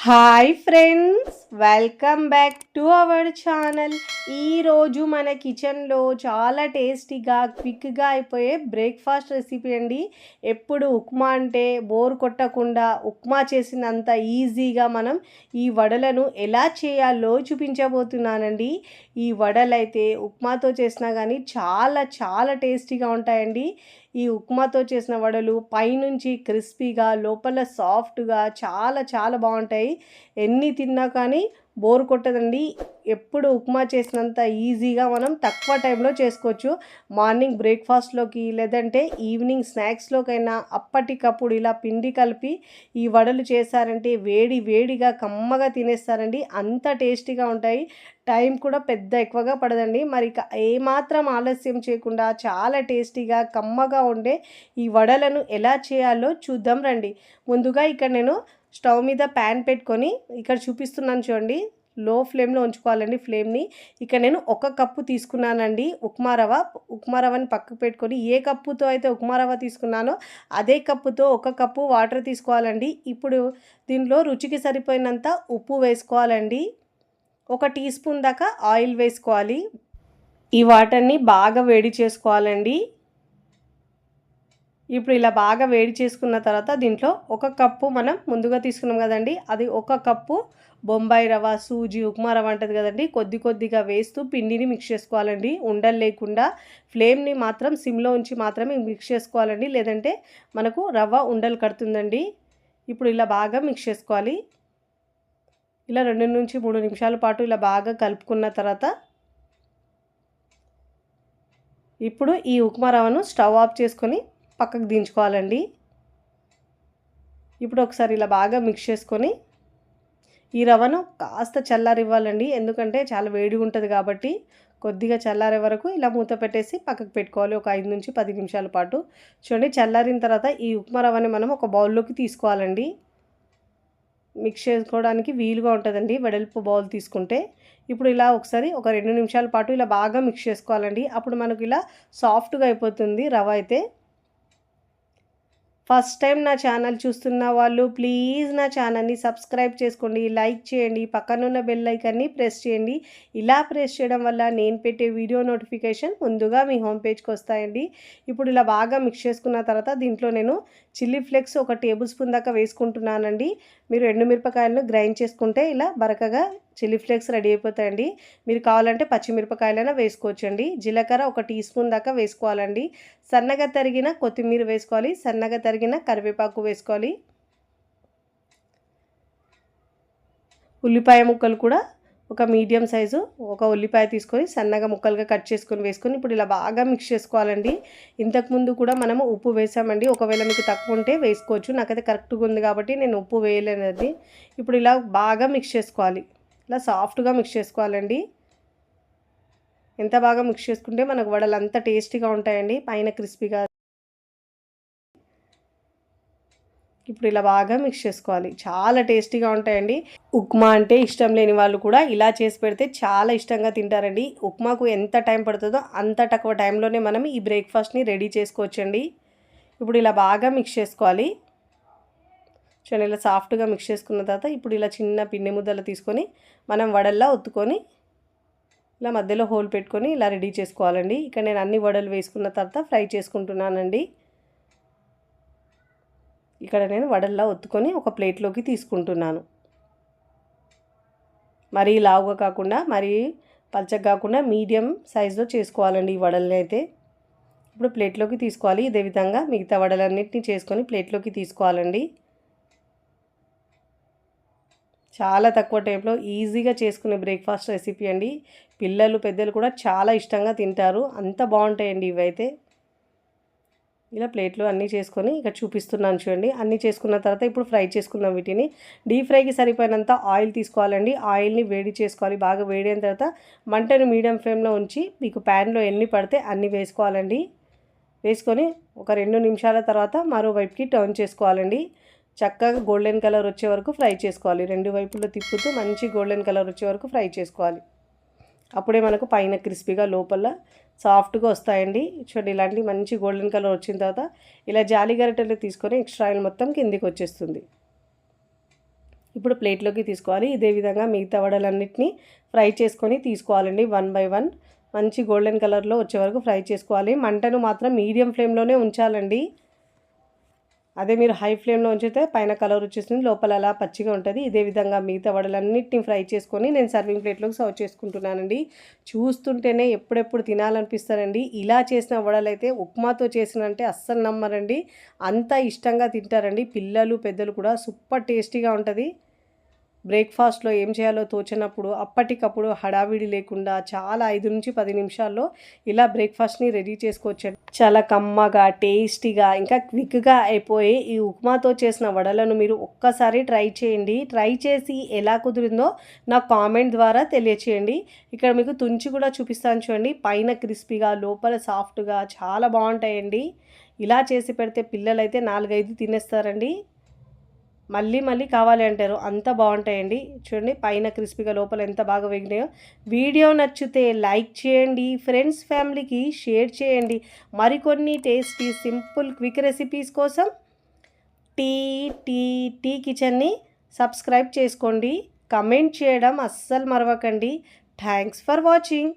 Hi friends, welcome back to our channel. ఈరోజు మన కిచెన్లో చాలా టేస్టీగా క్విక్గా అయిపోయే బ్రేక్ఫాస్ట్ రెసిపీ అండి. ఎప్పుడు ఉప్మా అంటే బోర్ కొట్టకుండా ఉప్మా చేసినంత ఈజీగా మనం ఈ వడలను ఎలా చేయాలో చూపించబోతున్నానండి. ఈ వడలు అయితే ఉప్మాతో చేసినా కానీ చాలా చాలా టేస్టీగా ఉంటాయండి. ఈ ఉప్మాతో చేసిన వడలు పైనుంచి క్రిస్పీగా లోపల సాఫ్ట్గా చాలా చాలా బాగుంటాయి. ఎన్ని తిన్నా కానీ బోర్ కొట్టదండి. ఎప్పుడు ఉప్మా చేసినంత ఈజీగా మనం తక్కువ టైంలో చేసుకోవచ్చు. మార్నింగ్ బ్రేక్ఫాస్ట్లోకి లేదంటే ఈవినింగ్ స్నాక్స్లోకైనా అప్పటికప్పుడు ఇలా పిండి కలిపి ఈ వడలు చేశారంటే వేడి వేడిగా కమ్మగా తినేస్తారండి. అంత టేస్టీగా ఉంటాయి. టైం కూడా పెద్ద ఎక్కువగా పడదండి. మరి ఏమాత్రం ఆలస్యం చేయకుండా చాలా టేస్టీగా కమ్మగా ఉండే ఈ వడలను ఎలా చేయాలో చూద్దాం రండి. ముందుగా ఇక్కడ నేను స్టవ్ మీద ప్యాన్ పెట్టుకొని ఇక్కడ చూపిస్తున్నాను చూడండి. లో ఫ్లేమ్లో ఉంచుకోవాలండి ఫ్లేమ్ని. ఇక్కడ నేను 1 కప్పు తీసుకున్నానండి ఉప్మా రవ్వని పక్కకు పెట్టుకొని ఏ కప్పుతో అయితే ఉప్మా రవ్వ తీసుకున్నానో అదే కప్పుతో 1 కప్పు వాటర్ తీసుకోవాలండి. ఇప్పుడు దీనిలో రుచికి సరిపోయినంత ఉప్పు వేసుకోవాలండి. 1 టీ స్పూన్ దాకా ఆయిల్ వేసుకోవాలి. ఈ వాటర్ని బాగా వేడి చేసుకోవాలండి. ఇప్పుడు ఇలా బాగా వేడి చేసుకున్న తర్వాత దీంట్లో 1 కప్పు మనం ముందుగా తీసుకున్నాం కదండి, అది 1 కప్పు బొంబాయి రవ్వ, సూజీ, ఉప్మా రవ్వ ఉంటుంది కదండి, కొద్ది కొద్దిగా వేస్తూ పిండిని మిక్స్ చేసుకోవాలండి. ఉండలు లేకుండా ఫ్లేమ్ని మాత్రం సిమ్లో ఉంచి మాత్రమే మిక్స్ చేసుకోవాలండి, లేదంటే మనకు రవ్వ ఉండలు కడుతుందండి. ఇప్పుడు ఇలా బాగా మిక్స్ చేసుకోవాలి. ఇలా 2 నుంచి 3 నిమిషాల పాటు ఇలా బాగా కలుపుకున్న తర్వాత ఇప్పుడు ఈ ఉప్మా రవ్వను స్టవ్ ఆఫ్ చేసుకొని పక్కకు దించుకోవాలండి. ఇప్పుడు ఒకసారి ఇలా బాగా మిక్స్ చేసుకొని ఈ రవ్వను కాస్త చల్లారివ్వాలండి. ఎందుకంటే చాలా వేడిగా ఉంటుంది కాబట్టి కొద్దిగా చల్లారే వరకు ఇలా మూత పెట్టేసి పక్కకు పెట్టుకోవాలి ఒక 5 నుంచి 10 నిమిషాల పాటు. చూడండి, చల్లారిన తర్వాత ఈ ఉప్మా రవ్వని మనం ఒక బౌల్లోకి తీసుకోవాలండి. మిక్స్ చేసుకోవడానికి వీలుగా ఉంటుందండి వెడల్పు బౌల్ తీసుకుంటే. ఇప్పుడు ఇలా ఒకసారి ఒక 2 నిమిషాల పాటు ఇలా బాగా మిక్స్ చేసుకోవాలండి. అప్పుడు మనకు ఇలా సాఫ్ట్గా అయిపోతుంది రవ్వ అయితే. ఫస్ట్ టైం నా ఛానల్ చూస్తున్న వాళ్ళు ప్లీజ్ నా ఛానల్ని సబ్స్క్రైబ్ చేసుకోండి, లైక్ చేయండి, పక్కనున్న బెల్ ఐకాన్ని ప్రెస్ చేయండి. ఇలా ప్రెస్ చేయడం వల్ల నేను పెట్టే వీడియో నోటిఫికేషన్ ముందుగా మీ హోమ్ పేజ్కి వస్తాయండి. ఇప్పుడు ఇలా బాగా మిక్స్ చేసుకున్న తర్వాత దీంట్లో నేను చిల్లీ ఫ్లేక్స్ 1 టేబుల్ స్పూన్ దాకా వేసుకుంటున్నానండి. మీరు ఎండుమిరపకాయలను గ్రైండ్ చేసుకుంటే ఇలా బరకగా చిల్లీ ఫ్లేక్స్ రెడీ అయిపోతాయండి. మీరు కావాలంటే పచ్చిమిరపకాయలైనా వేసుకోవచ్చండి. జీలకర్ర 1 టీ స్పూన్ దాకా వేసుకోవాలండి. సన్నగా తరిగిన కొత్తిమీర వేసుకోవాలి. సన్నగా తరిగిన కరివేపాకు వేసుకోవాలి. ఉల్లిపాయ ముక్కలు కూడా ఒక మీడియం సైజు ఒక ఉల్లిపాయ తీసుకొని సన్నగా ముక్కలుగా కట్ చేసుకొని వేసుకొని ఇప్పుడు ఇలా బాగా మిక్స్ చేసుకోవాలండి. ఇంతకుముందు కూడా మనము ఉప్పు వేసామండి. ఒకవేళ మీకు తక్కువ ఉంటే వేసుకోవచ్చు. నాకైతే కరెక్ట్గా ఉంది కాబట్టి నేను ఉప్పు వేయలేనది. ఇప్పుడు ఇలా బాగా మిక్స్ చేసుకోవాలి. ఇలా సాఫ్ట్గా మిక్స్ చేసుకోవాలండి. ఎంత బాగా మిక్స్ చేసుకుంటే మనకు వడలు అంత టేస్టీగా ఉంటాయండి, పైన క్రిస్పీగా. ఇప్పుడు ఇలా బాగా మిక్స్ చేసుకోవాలి. చాలా టేస్టీగా ఉంటాయండి. ఉప్మా అంటే ఇష్టం లేని వాళ్ళు కూడా ఇలా చేసి పెడితే చాలా ఇష్టంగా తింటారండి. ఉప్మాకు ఎంత టైం పడుతుందో అంత తక్కువ టైంలోనే మనం ఈ బ్రేక్ఫాస్ట్ని రెడీ చేసుకోవచ్చండి. ఇప్పుడు ఇలా బాగా మిక్స్ చేసుకోవాలి. చూడండి, ఇలా సాఫ్ట్గా మిక్స్ చేసుకున్న తర్వాత ఇప్పుడు ఇలా చిన్న పిండి ముద్దలు తీసుకొని మనం వడల్లా ఒత్తుకొని ఇలా మధ్యలో హోల్ పెట్టుకొని ఇలా రెడీ చేసుకోవాలండి. ఇక్కడ నేను అన్ని వడలు వేసుకున్న తర్వాత ఫ్రై చేసుకుంటున్నానండి. ఇక్కడ నేను వడల్లా ఒత్తుకొని ఒక ప్లేట్లోకి తీసుకుంటున్నాను. మరీ లావుగా కాకుండా మరీ పల్చగా కాకుండా మీడియం సైజులో చేసుకోవాలండి ఈ వడల్ని అయితే. ఇప్పుడు ప్లేట్లోకి తీసుకోవాలి. ఇదే విధంగా మిగతా వడలన్నిటిని చేసుకొని ప్లేట్లోకి తీసుకోవాలండి. చాలా తక్కువ టైంలో ఈజీగా చేసుకునే బ్రేక్ఫాస్ట్ రెసిపీ అండి. పిల్లలు పెద్దలు కూడా చాలా ఇష్టంగా తింటారు. అంత బాగుంటాయండి ఇవైతే. ఇలా ప్లేట్లో అన్నీ చేసుకొని ఇక్కడ చూపిస్తున్నాను చూడండి. అన్నీ చేసుకున్న తర్వాత ఇప్పుడు ఫ్రై చేసుకుందాం వీటిని. డీప్ ఫ్రైకి సరిపోయినంత ఆయిల్ తీసుకోవాలండి. ఆయిల్ని వేడి చేసుకోవాలి. బాగా వేడి అయిన తర్వాత మంటను మీడియం ఫ్లేమ్లో ఉంచి మీకు ప్యాన్లో ఎన్ని పడితే అన్నీ వేసుకోవాలండి. వేసుకొని ఒక 2 నిమిషాల తర్వాత మరోవైపుకి టర్న్ చేసుకోవాలండి. చక్కగా గోల్డెన్ కలర్ వచ్చే వరకు ఫ్రై చేసుకోవాలి. 2 వైపుల్లో తిప్పుతూ మంచి గోల్డెన్ కలర్ వచ్చే వరకు ఫ్రై చేసుకోవాలి. అప్పుడే మనకు పైన క్రిస్పీగా లోపల సాఫ్ట్గా వస్తాయండి. చూడండి, ఇలాంటి మంచి గోల్డెన్ కలర్ వచ్చిన తర్వాత ఇలా జాలి గరిటెలు తీసుకొని ఎక్స్ట్రా ఆయిల్ మొత్తం కిందికి వచ్చేస్తుంది. ఇప్పుడు ప్లేట్లోకి తీసుకోవాలి. ఇదే విధంగా మిగతా వడలన్నిటిని ఫ్రై చేసుకొని తీసుకోవాలండి. 1 బై 1 మంచి గోల్డెన్ కలర్లో వచ్చే వరకు ఫ్రై చేసుకోవాలి. మంటను మాత్రం మీడియం ఫ్లేమ్లోనే ఉంచాలండి. అదే మీరు హై ఫ్లేమ్లో ఉంచితే పైన కలర్ వచ్చేస్తుంది, లోపల అలా పచ్చిగా ఉంటుంది. ఇదే విధంగా మిగతా వడలన్నిటిని ఫ్రై చేసుకొని నేను సర్వింగ్ ప్లేట్లోకి సర్వ్ చేసుకుంటున్నానండి. చూస్తుంటేనే ఎప్పుడెప్పుడు తినాలనిపిస్తారండి. ఇలా చేసిన వడలైతే ఉప్మాతో చేసినంటే అస్సలు నమ్మరండి, అంత ఇష్టంగా తింటారండి. పిల్లలు పెద్దలు కూడా సూపర్ టేస్టీగా ఉంటుంది. బ్రేక్ఫాస్ట్లో ఏం చేయాలో తోచనప్పుడు అప్పటికప్పుడు హడావిడి లేకుండా చాలా 5 నుంచి 10 నిమిషాల్లో ఇలా బ్రేక్ఫాస్ట్ని రెడీ చేసుకోవచ్చండి. చాలా కమ్మగా టేస్టీగా ఇంకా క్విక్గా అయిపోయి ఈ ఉప్మాతో చేసిన వడలను మీరు ఒక్కసారి ట్రై చేయండి. ట్రై చేసి ఎలా కుదిరిందో నాకు కామెంట్ ద్వారా తెలియచేయండి. ఇక్కడ మీకు తుంచి కూడా చూపిస్తాను చూడండి. పైన క్రిస్పీగా లోపల సాఫ్ట్గా చాలా బాగుంటాయండి. ఇలా చేసి పెడితే పిల్లలైతే 4-5 తినేస్తారండి. మళ్ళీ మళ్ళీ కావాలి అంటారు, అంత బాగుంటాయండి. చూడండి పైన క్రిస్పీగా లోపల ఎంత బాగా వేగినాయో. వీడియో నచ్చితే లైక్ చేయండి, ఫ్రెండ్స్ ఫ్యామిలీకి షేర్ చేయండి. మరికొన్ని టేస్టీ సింపుల్ క్విక్ రెసిపీస్ కోసం టీ టీ టీ కిచెన్ని సబ్స్క్రైబ్ చేసుకోండి. కమెంట్ చేయడం అస్సలు మరవకండి. Thanks for watching.